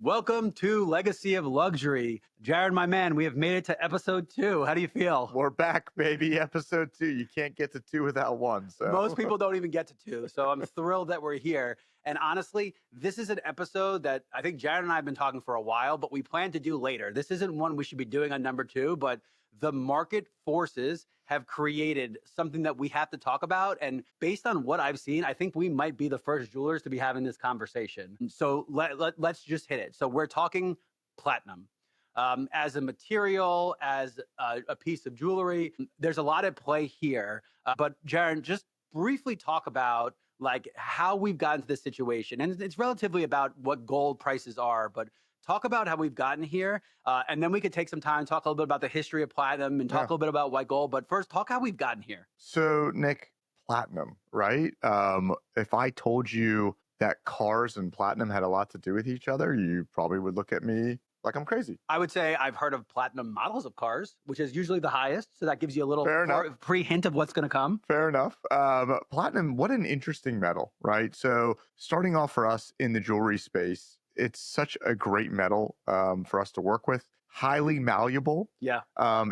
Welcome to Legacy of Luxury. Jaron, my man, we have made it to episode 2. How do you feel? We're back, baby. Episode 2. You can't get to 2 without 1. So Most people don't even get to 2. So I'm thrilled that we're here. And honestly, this is an episode that I think Jaron and I have been talking for a while, but we plan to do later. This isn't one we should be doing on number 2, but the market forces have created something that we have to talk about. And based on what I've seen, I think we might be the first jewelers to be having this conversation. So let's just hit it. So we're talking platinum. As a material, as a piece of jewelry, there's a lot at play here. But Jaron, just briefly talk about like how we've gotten to this situation. And it's relatively about what gold prices are, but talk about how we've gotten here. And then we could take some time, talk a little bit about the history of platinum and talk a little bit about white gold. But first, talk how we've gotten here. So, Nick, platinum, right? If I told you that cars and platinum had a lot to do with each other, you probably would look at me like I'm crazy. I would say I've heard of platinum models of cars, which is usually the highest. So that gives you a little pre-hint of what's going to come. Fair enough. Platinum, what an interesting metal, right? So starting off for us in the jewelry space, it's such a great metal for us to work with. Highly malleable. Yeah.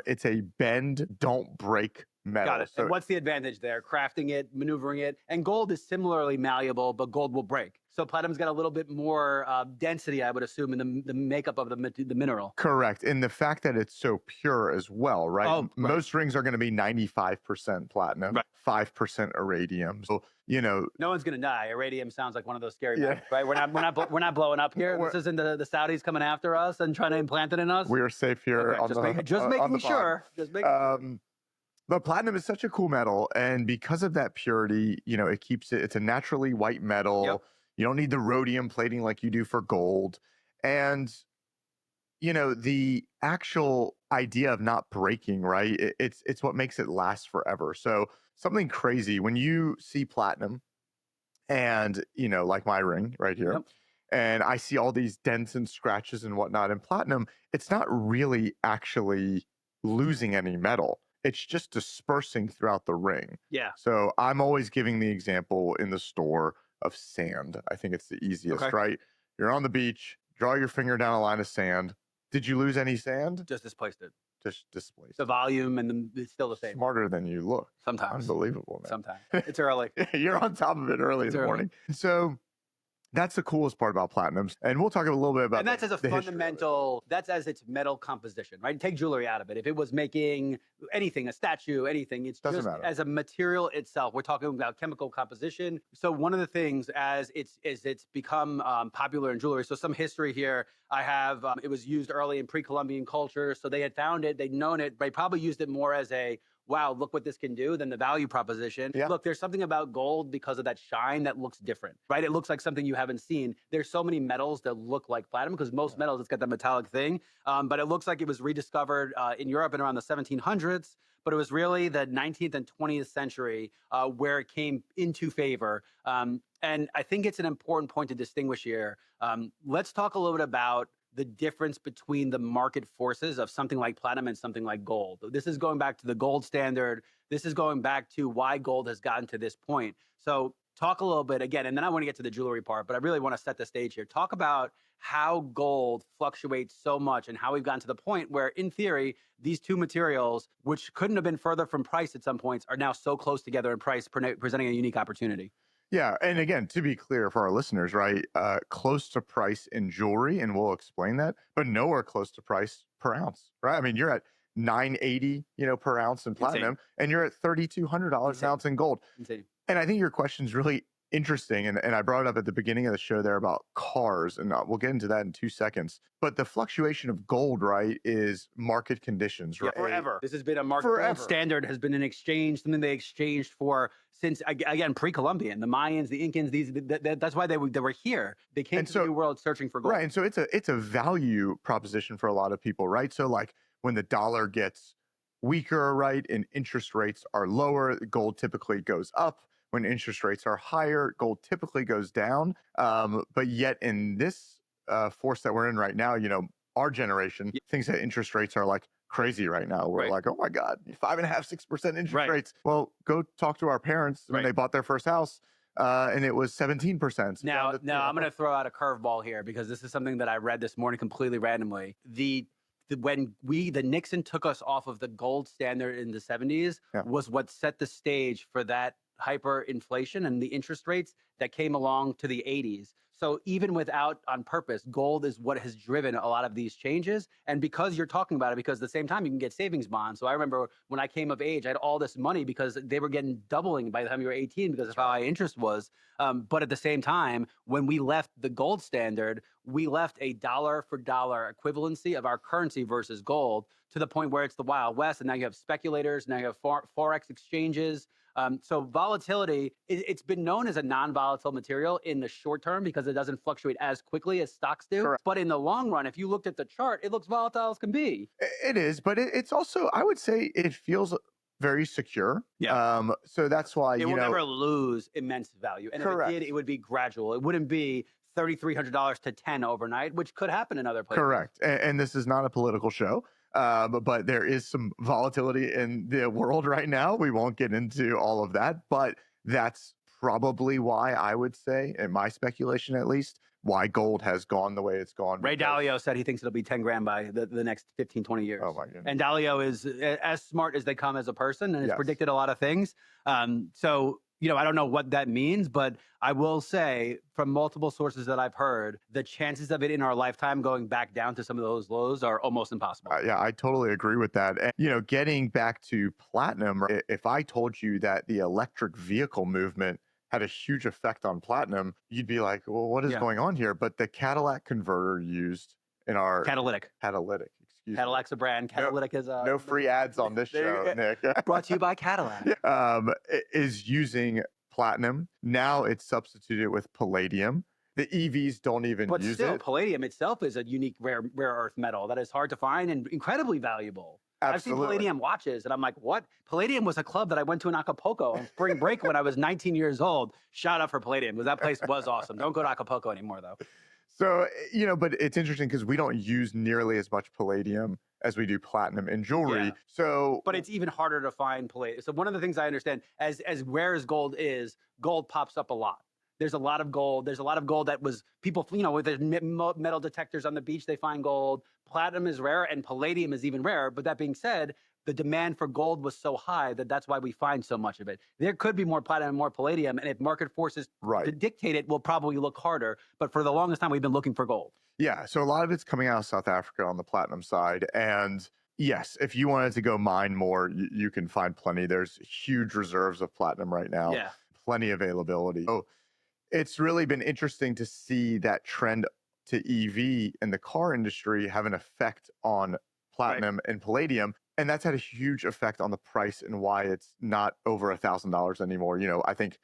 It's a bend, don't break metal. Got it. So, and what's the advantage there? Crafting it, maneuvering it. And gold is similarly malleable, but gold will break. So platinum's got a little bit more density, I would assume, in the makeup of the mineral. Correct. And the fact that it's so pure as well, right? Oh, right. Most rings are going to be 95% platinum, right. 5% iridium. So, you know. No one's going to die. Iridium sounds like one of those scary metals, right? We're not blowing up here. This isn't the Saudis coming after us and trying to implant it in us. We are safe here. Okay, just making sure. But platinum is such a cool metal. And because of that purity, you know, it's a naturally white metal. Yep. You don't need the rhodium plating like you do for gold. And, you know, the actual idea of not breaking, right? It's what makes it last forever. So something crazy when you see platinum and, you know, like my ring right here, yep. and I see all these dents and scratches and whatnot in platinum, it's not really actually losing any metal. It's just dispersing throughout the ring. Yeah. So I'm always giving the example in the store of sand. I think it's the easiest, right? You're on the beach, draw your finger down a line of sand. Did you lose any sand? Just displaced it. Just displaced. The volume and it's still the same. Smarter than you look. Sometimes. Unbelievable, man. Sometimes. It's early. You're on top of it early in the morning. So that's the coolest part about platinums. And we'll talk a little bit about and that's as a fundamental, that's as its metal composition, right? Take jewelry out of it. If it was making anything, a statue, anything, it's doesn't just matter. As a material itself. We're talking about chemical composition. So one of the things as it's become popular in jewelry. So some history here, I have, it was used early in pre-Columbian culture. So they had found it, they'd known it, they probably used it more as a, wow, look what this can do, than the value proposition. Yeah. Look, there's something about gold because of that shine that looks different, right? It looks like something you haven't seen. There's so many metals that look like platinum because most metals, it's got that metallic thing. But it looks like it was rediscovered in Europe in around the 1700s. But it was really the 19th and 20th century where it came into favor. And I think it's an important point to distinguish here. Let's talk a little bit about the difference between the market forces of something like platinum and something like gold. This is going back to the gold standard. This is going back to why gold has gotten to this point. So talk a little bit again, and then I want to get to the jewelry part, but I really want to set the stage here. Talk about how gold fluctuates so much and how we've gotten to the point where, in theory, these two materials, which couldn't have been further from price at some points, are now so close together in price, presenting a unique opportunity. Yeah. And again, to be clear for our listeners, right, close to price in jewelry, and we'll explain that, but nowhere close to price per ounce, right? I mean, you're at $980, per ounce in platinum, and you're at $3,200 an ounce in gold. Insane. And I think your question's really interesting. And I brought it up at the beginning of the show there about cars, and we'll get into that in 2 seconds. But the fluctuation of gold, right, is market conditions, right? Yeah, forever. This has been a market gold standard, has been an exchange, something they exchanged for since, again, pre-Columbian. The Mayans, the Incans, that's why they were here. They came to the New World searching for gold. Right, and so it's a value proposition for a lot of people, right? So like when the dollar gets weaker, right, and interest rates are lower, gold typically goes up. When interest rates are higher, gold typically goes down. But yet in this force that we're in right now, our generation thinks that interest rates are like crazy right now. We're like, oh my God, 5.5%, 6% interest rates. Well, go talk to our parents when they bought their first house. and it was 17%. Now, I'm going to throw out a curveball here because this is something that I read this morning completely randomly. When the Nixon took us off of the gold standard in the 70s Yeah. was what set the stage for that hyperinflation and the interest rates that came along to the 80s. So even without on purpose, gold is what has driven a lot of these changes. And because you're talking about it, because at the same time you can get savings bonds. So I remember when I came of age, I had all this money because they were getting doubling by the time you were 18 because of how high interest was. But at the same time, when we left the gold standard, we left a dollar for dollar equivalency of our currency versus gold to the point where it's the Wild West. And now you have speculators, now you have Forex exchanges. So volatility, it's been known as a non-volatile material in the short term because it doesn't fluctuate as quickly as stocks do. Correct. But in the long run, if you looked at the chart, it looks volatile as can be. It is, but it's also, I would say it feels very secure. Yeah. So that's why, It will never lose immense value. And Correct. if it did, it would be gradual. It wouldn't be $3,300 to 10 overnight, which could happen in other places. Correct. And this is not a political show. But there is some volatility in the world right now. We won't get into all of that, but that's probably why I would say, in my speculation at least, why gold has gone the way it's gone. Ray Dalio said he thinks it'll be 10 grand by the next 15, 20 years. Oh my goodness. And Dalio is as smart as they come as a person and has Yes. predicted a lot of things. So, I don't know what that means, but I will say from multiple sources that I've heard, the chances of it in our lifetime going back down to some of those lows are almost impossible. Yeah, I totally agree with that. And, getting back to platinum, if I told you that the electric vehicle movement had a huge effect on platinum, you'd be like, well, what is going on here? But the Cadillac converter used in our Catalytic. Cadillac's a brand. Catalytic is a... No free ads on this show, Nick. Brought to you by Cadillac. Is using platinum. Now it's substituted with palladium. The EVs don't even use it. But still, palladium itself is a unique rare earth metal that is hard to find and incredibly valuable. Absolutely. I've seen palladium watches and I'm like, what? Palladium was a club that I went to in Acapulco on spring break when I was 19 years old. Shout out for Palladium because that place was awesome. Don't go to Acapulco anymore though. So, but it's interesting because we don't use nearly as much palladium as we do platinum in jewelry. Yeah. So, but it's even harder to find palladium. So one of the things I understand, as rare as gold is, gold pops up a lot. There's a lot of gold. There's a lot of gold that was people, with their metal detectors on the beach, they find gold. Platinum is rare and palladium is even rarer. But that being said, the demand for gold was so high that that's why we find so much of it. There could be more platinum and more palladium. And if market forces to dictate it, we'll probably look harder. But for the longest time, we've been looking for gold. Yeah. So a lot of it's coming out of South Africa on the platinum side. And yes, if you wanted to go mine more, you can find plenty. There's huge reserves of platinum right now. Yeah. Plenty availability. So it's really been interesting to see that trend to EV in the car industry have an effect on platinum and palladium. And that's had a huge effect on the price and why it's not over $1,000 anymore. I think,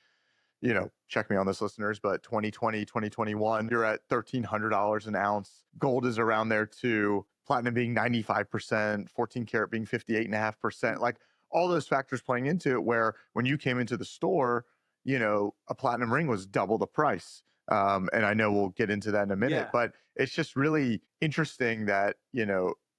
check me on this, listeners, but 2020, 2021, you're at $1,300 an ounce. Gold is around there too. Platinum being 95%, 14 karat being 58.5%. Like all those factors playing into it, where when you came into the store, a platinum ring was double the price. And I know we'll get into that in a minute, but it's just really interesting that,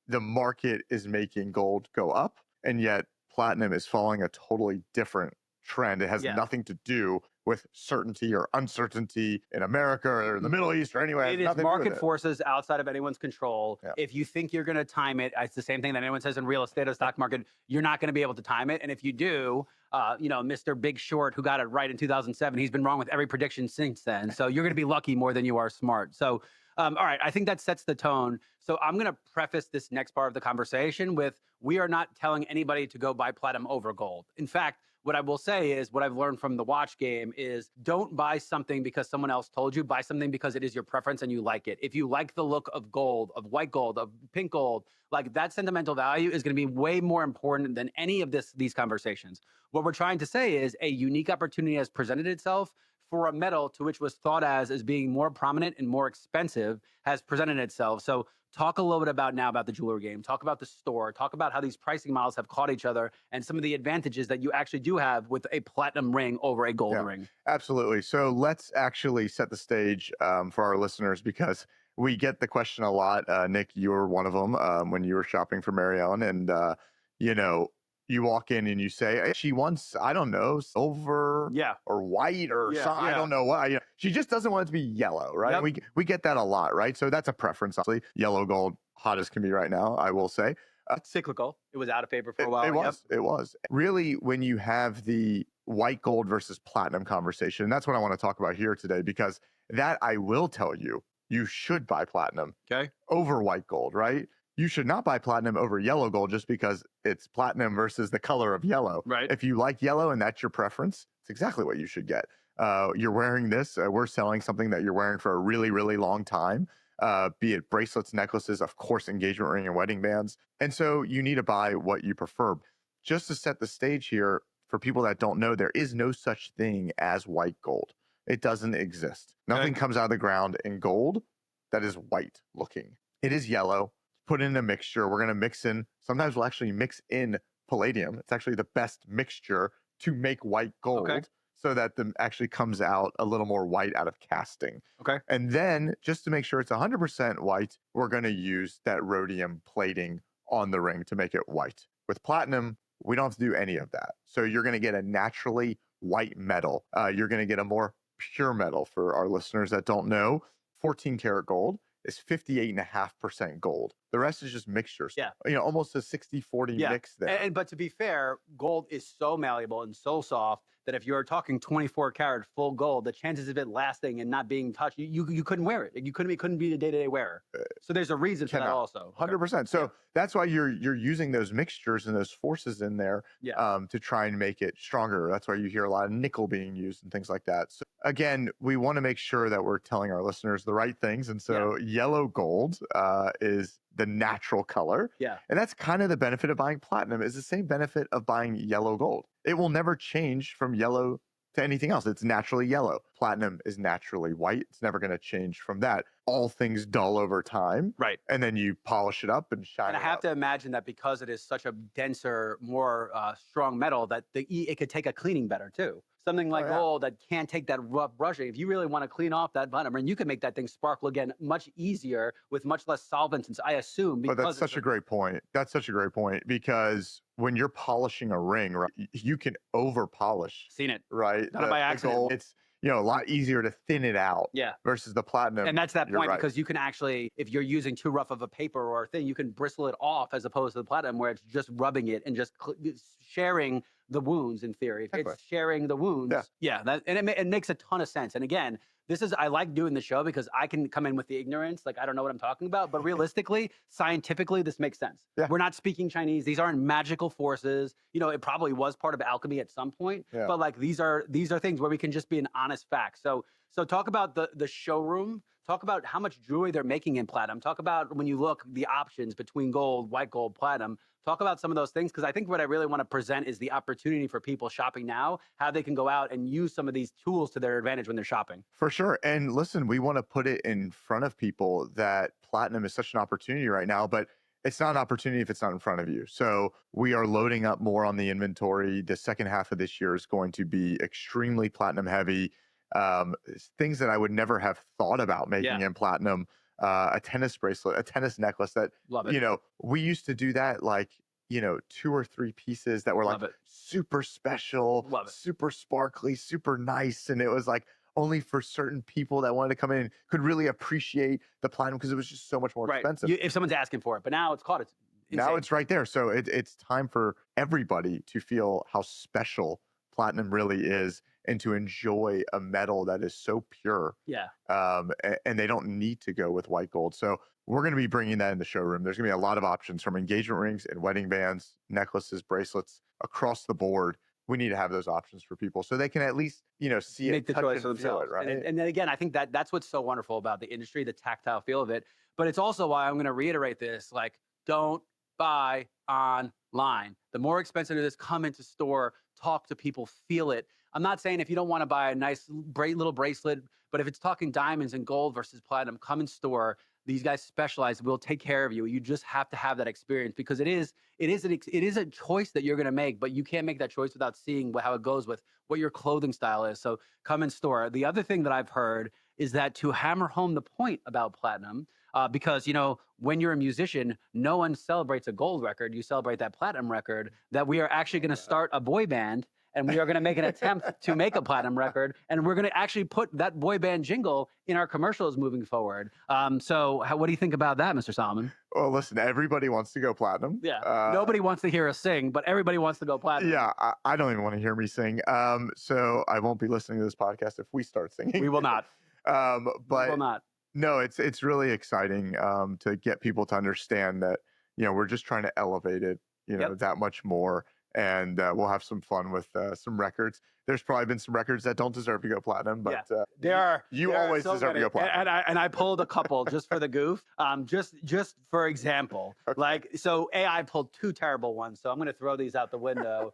the market is making gold go up, and yet platinum is following a totally different trend. It has nothing to do with certainty or uncertainty in America or in the Middle East or anywhere. It is market forces outside of anyone's control. Yeah. If you think you're going to time it, it's the same thing that anyone says in real estate or stock market. You're not going to be able to time it. And if you do, Mr. Big Short, who got it right in 2007, he's been wrong with every prediction since then. So you're going to be lucky more than you are smart. So, all right, I think that sets the tone. So I'm going to preface this next part of the conversation with, we are not telling anybody to go buy platinum over gold. In fact, what I will say is, what I've learned from the watch game is, don't buy something because someone else told you. Buy something because it is your preference and you like it. If you like the look of gold, of white gold, of pink gold, like that sentimental value is going to be way more important than any of these conversations. What we're trying to say is a unique opportunity has presented itself for a metal to which was thought as being more prominent and more expensive has presented itself. So talk a little bit about the jewelry game. Talk about the store. Talk about how these pricing models have caught each other and some of the advantages that you actually do have with a platinum ring over a gold ring. Absolutely. So let's actually set the stage for our listeners, because we get the question a lot. Nick, you were one of them when you were shopping for Mary Ellen. And, you walk in and you say, "Hey, she wants, I don't know, silver Yeah. or white or Yeah. I Yeah. don't know what. She just doesn't want it to be yellow, right? Yep. We get that a lot, right? So that's a preference, obviously. Yellow gold, hot as can be right now, I will say. It's cyclical. It was out of favor for a It while. Yep. was. It was. Really, when you have the white gold versus platinum conversation, that's what I want to talk about here today, because that I will tell you, you should buy platinum Okay. over white gold, right? You should not buy platinum over yellow gold just because it's platinum versus the color of yellow. Right. If you like yellow and that's your preference, it's exactly what you should get. You're wearing this. We're selling something that you're wearing for a really, really long time. Be it bracelets, necklaces, of course, engagement ring and wedding bands. And so you need to buy what you prefer. Just to set the stage here, for people that don't know, there is no such thing as white gold. It doesn't exist. Nothing comes out of the ground in gold that is white looking. It is yellow. Put in a mixture. We're going to mix in, sometimes we'll actually mix in palladium. It's actually the best mixture to make white gold. So that the actually comes out a little more white out of casting. Okay. And then just to make sure it's 100% white, we're going to use that rhodium plating on the ring to make it white. With platinum, we don't have to do any of that. So you're going to get a naturally white metal. You're going to get a more pure metal. For our listeners that don't know, 14 karat gold is 58.5% gold. The rest is just mixtures. Yeah. Almost a 60-40 mix there. But to be fair, gold is so malleable and so soft that if you're talking 24 karat full gold, the chances of it lasting and not being touched, you couldn't wear it. It couldn't be a day-to-day wearer. So there's a reason for that also. 100%. So that's why you're using those mixtures and those forces in there to try and make it stronger. That's why you hear a lot of nickel being used and things like that. So again, we want to make sure that we're telling our listeners the right things. And so yellow gold is the natural color. Yeah. And that's kind of the benefit of buying platinum, is the same benefit of buying yellow gold. It will never change from yellow to anything else. It's naturally yellow. Platinum is naturally white. It's never going to change from that. All things dull over time. Right. And then you polish it up and shine and it I have up. to imagine that because it is such a denser, more strong metal, that it could take a cleaning better too. Something like gold that can't take that rough brushing. If you really want to clean off that platinum, and you can make that thing sparkle again much easier with much less solvents. And I assume because that's such a great point. That's such a great point, because when you're polishing a ring, right, you can over polish. Seen it. Right. Not by accident. Gold, it's a lot easier to thin it out. Yeah. Versus the platinum. And that's that point, because you can actually, if you're using too rough of a paper or a thing, you can bristle it off, as opposed to the platinum where it's just rubbing it and just sharing the wounds. In theory, if it's sharing the wounds, it makes a ton of sense. And again, I like doing the show because I can come in with the ignorance, like I don't know what I'm talking about, but realistically, scientifically, this makes sense. Yeah. We're not speaking Chinese. These aren't magical forces. It probably was part of alchemy at some point, but like these are things where we can just be an honest fact. So talk about the showroom. Talk about how much jewelry they're making in platinum. Talk about, when you look, the options between gold, white gold, platinum. Talk about some of those things, because I think what I really want to present is the opportunity for people shopping now, how they can go out and use some of these tools to their advantage when they're shopping. For sure. And listen, we want to put it in front of people that platinum is such an opportunity right now, but it's not an opportunity if it's not in front of you. So we are loading up more on the inventory. The second half of this year is going to be extremely platinum heavy. Things that I would never have thought about making in platinum. A tennis bracelet, a tennis necklace that, Love it. We used to do that like, 2 or 3 pieces that were like super special, super sparkly, super nice. And it was like only for certain people that wanted to come in and could really appreciate the platinum, because it was just so much more expensive. If someone's asking for it, but now it's caught. It's insane. Now it's right there. So it's time for everybody to feel how special platinum really is, and to enjoy a metal that is so pure. Yeah. And they don't need to go with white gold. So we're going to be bringing that in the showroom. There's going to be a lot of options, from engagement rings and wedding bands, necklaces, bracelets, across the board. We need to have those options for people so they can at least, see make it, the touch choice it, for themselves. feel it, right? And then again, I think that's what's so wonderful about the industry, the tactile feel of it. But it's also why I'm going to reiterate this: like, don't buy online. The more expensive it is, come into store, talk to people, feel it. I'm not saying if you don't want to buy a nice little bracelet, but if it's talking diamonds and gold versus platinum, come in store. These guys specialize. We'll take care of you. You just have to have that experience, because it is a choice that you're going to make, but you can't make that choice without seeing how it goes with what your clothing style is. So come in store. The other thing that I've heard is that, to hammer home the point about platinum, because, when you're a musician, no one celebrates a gold record. You celebrate that platinum record. That we are actually going to start a boy band, and we are going to make an attempt to make a platinum record, and we're going to actually put that boy band jingle in our commercials moving forward. What do you think about that, Mr. Solomon? Well, listen, everybody wants to go platinum. Yeah. Nobody wants to hear us sing, but everybody wants to go platinum. Yeah, I don't even want to hear me sing. So I won't be listening to this podcast if we start singing. We will not. But we will not. No, it's really exciting to get people to understand that, we're just trying to elevate it, that much more. And we'll have some fun with some records. There's probably been some records that don't deserve to go platinum, but you always deserve to go platinum. And I pulled a couple just for the goof. Just for example, so AI pulled 2 terrible ones. So I'm going to throw these out the window.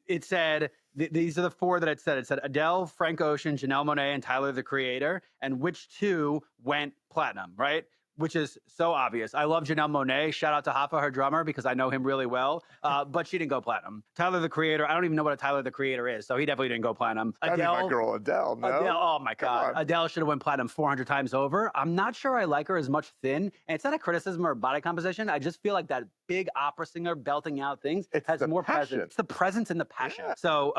It said, these are the 4 that it said. It said Adele, Frank Ocean, Janelle Monáe, and Tyler, the Creator. And which 2 went platinum, right? Which is so obvious. I love Janelle Monáe. Shout out to Hoffa, her drummer, because I know him really well. But she didn't go platinum. Tyler, the Creator, I don't even know what a Tyler, the Creator is, so he definitely didn't go platinum. Adele, my girl Adele, no? Adele, oh my God. Adele should have went platinum 400 times over. I'm not sure I like her as much thin. And it's not a criticism or body composition. I just feel like that big opera singer belting out things has more presence. It's the presence and the passion. Yeah. So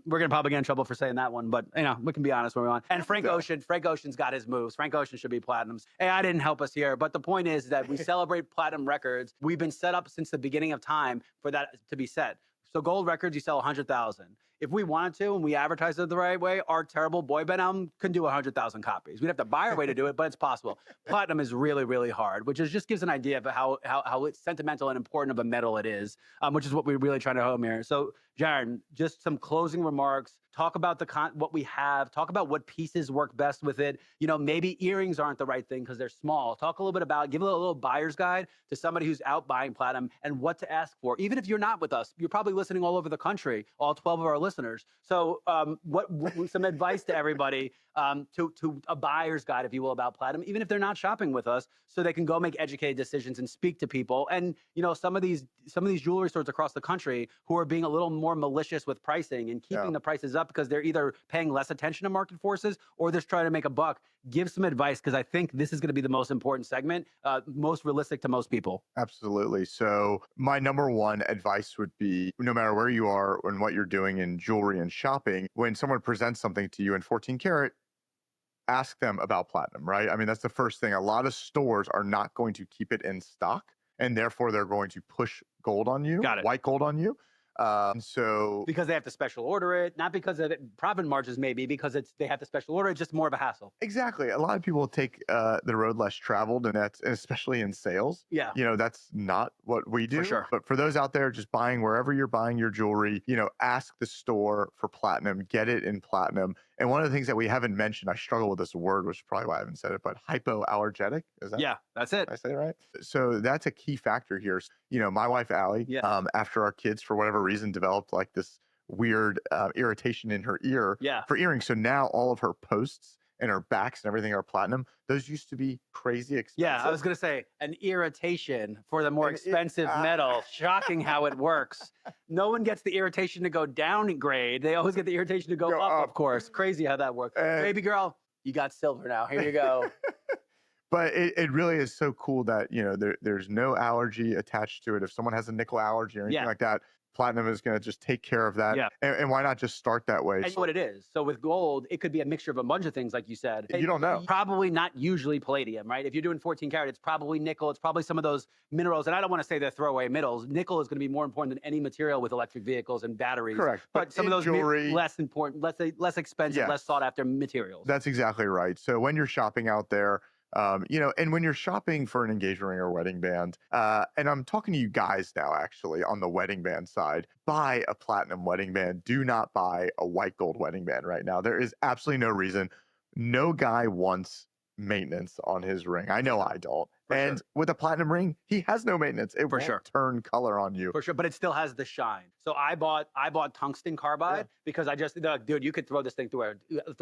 we're going to probably get in trouble for saying that one, but we can be honest when we want. And Frank Ocean's got his moves. Frank Ocean should be platinums. AI didn't help us here, but the point is that we celebrate platinum records. We've been set up since the beginning of time for that to be set. So gold records, you sell 100,000. If we wanted to and we advertise it the right way, our terrible boy band album can do 100,000 copies. We'd have to buy our way to do it, but it's possible. Platinum is really, really hard, which just gives an idea of how it's sentimental and important of a metal it is, which is what we're really trying to home here. So, Jaron, just some closing remarks. Talk about what we have. Talk about what pieces work best with it. Maybe earrings aren't the right thing because they're small. Talk a little bit about, give a little buyer's guide to somebody who's out buying platinum and what to ask for. Even if you're not with us, you're probably listening all over the country, all 12 of our listeners. So what some advice to everybody to a buyer's guide, if you will, about platinum, even if they're not shopping with us, so they can go make educated decisions and speak to people. And some of these jewelry stores across the country who are being a little more malicious with pricing and keeping the prices up because they're either paying less attention to market forces or they're trying to make a buck. Give some advice, because I think this is going to be the most important segment, most realistic to most people. Absolutely. So my number one advice would be, no matter where you are and what you're doing in jewelry and shopping, when someone presents something to you in 14 karat, ask them about platinum, right? I mean, that's the first thing. A lot of stores are not going to keep it in stock, and therefore they're going to push gold on you, white gold on you. So because they have to special order it, not because of profit margins, maybe because they have to special order it, just more of a hassle. Exactly. A lot of people take the road less traveled, and that's especially in sales. Yeah. That's not what we do. For sure. But for those out there just buying wherever you're buying your jewelry, ask the store for platinum, get it in platinum. And one of the things that we haven't mentioned, I struggle with this word, which is probably why I haven't said it, but hypoallergenic. Is that? Yeah, that's it. Did I say it right? So that's a key factor here. My wife, Allie, after our kids, for whatever reason, developed like this weird irritation in her ear for earrings. So now all of her posts and her backs and everything are platinum. Those used to be crazy expensive. Yeah, I was going to say an irritation for the more expensive metal. Shocking how it works. No one gets the irritation to go downgrade. They always get the irritation to go up, of course. Crazy how that works. Baby girl, you got silver now. Here you go. But it really is so cool that, there's no allergy attached to it. If someone has a nickel allergy or anything like that, platinum is going to just take care of that. Yeah. And why not just start that way? And what it is. So with gold, it could be a mixture of a bunch of things, like you said. You don't know. Probably not usually palladium, right? If you're doing 14 karat, it's probably nickel. It's probably some of those minerals. And I don't want to say they're throwaway metals. Nickel is going to be more important than any material with electric vehicles and batteries. Correct. But some of those jewelry, less important, less expensive, less sought after materials. That's exactly right. So when you're shopping out there, and when you're shopping for an engagement ring or wedding band, and I'm talking to you guys now, actually, on the wedding band side, buy a platinum wedding band. Do not buy a white gold wedding band right now. There is absolutely no reason. No guy wants maintenance on his ring. I know I don't. And with a platinum ring, he has no maintenance. It won't turn color on you. For sure, but it still has the shine. So I bought tungsten carbide because I just dude, you could throw this thing through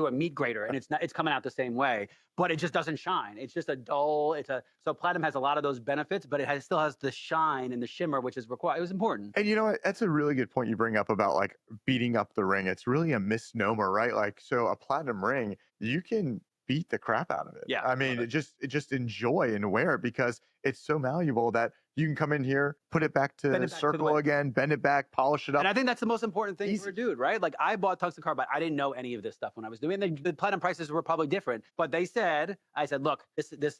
a meat grater and it's coming out the same way, but it just doesn't shine. It's just a dull. So platinum has a lot of those benefits, but it still has the shine and the shimmer, which is required. It was important. And you know what? That's a really good point you bring up about like beating up the ring. It's really a misnomer, right? Like, so a platinum ring, you can beat the crap out of it. Yeah, I love mean, it. just enjoy and wear it because it's so malleable that you can come in here, put it back Bend to it back to the circle way. again, bend it back, polish it And up. I think that's the most important thing for Easy. a dude, right? Like I bought tungsten carbide. I didn't know any of this stuff when I was doing it. The platinum prices were probably different, but they said, I said, look, this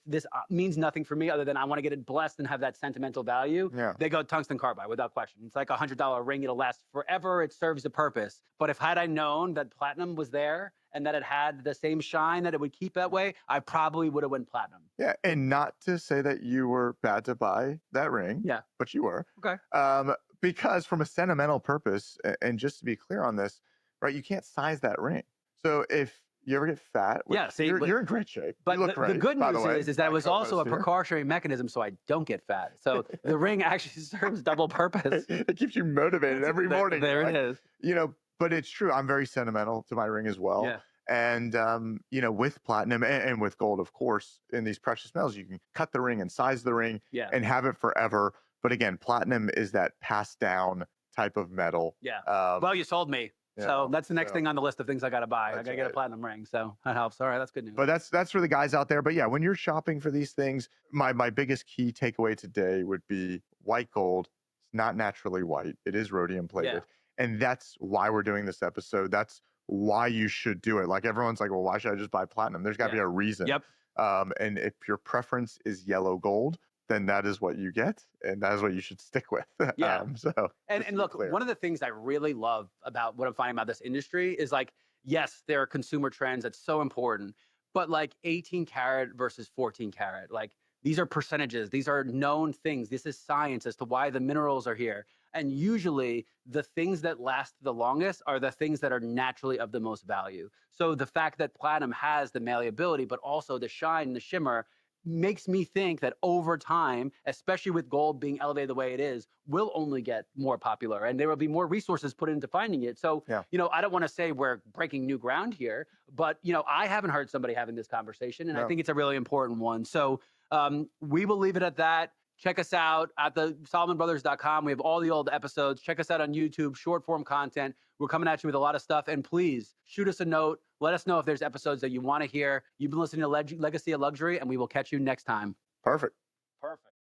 means nothing for me other than I want to get it blessed and have that sentimental value. Yeah. They go tungsten carbide without question. It's like $100 ring. It'll last forever. It serves a purpose. But if had I known that platinum was there and that it had the same shine that it would keep that way, I probably would have went platinum. Yeah. And not to say that you were bad to buy that ring, Yeah. but you were. Okay. Because from a sentimental purpose, and just to be clear on this, right, you can't size that ring. So if you ever get fat, which Yeah, see, you're in great shape. But You look the great, good by the news way, is that my it was also a co-host here. precautionary mechanism so I don't get fat. So the ring actually serves double purpose. It keeps you motivated every morning. There like, it is. You know, but it's true. I'm very sentimental to my ring as well. Yeah. And you know, with platinum and with gold, of course, in these precious metals, you can cut the ring and size the ring Yeah. and have it forever. But again, platinum is that passed down type of metal. Yeah. Well, you sold me. So that's the next thing on the list of things I got to buy. I got to get a platinum ring. So that helps. All right. That's good news. But that's for the guys out there. But yeah, when you're shopping for these things, my biggest key takeaway today would be white gold. It's not naturally white. It is rhodium plated. And that's why we're doing this episode. That's why you should do it. Like everyone's like, well, why should I just buy platinum? There's got to be a reason. Yep. And if your preference is yellow gold, then that is what you get, and that is what you should stick with. Yeah. And look, one of the things I really love about what I'm finding about this industry is like, yes, there are consumer trends. That's so important. But like 18 karat versus 14 karat, like these are percentages. These are known things. This is science as to why the minerals are here. And usually the things that last the longest are the things that are naturally of the most value. So the fact that platinum has the malleability, but also the shine and the shimmer makes me think that over time, especially with gold being elevated the way it is, will only get more popular and there will be more resources put into finding it. So, you know, I don't want to say we're breaking new ground here, but, you know, I haven't heard somebody having this conversation and I think it's a really important one. So we will leave it at that. Check us out at the SolomonBrothers.com. We have all the old episodes. Check us out on YouTube, short form content. We're coming at you with a lot of stuff. And please shoot us a note. Let us know if there's episodes that you want to hear. You've been listening to Legacy of Luxury, and we will catch you next time. Perfect.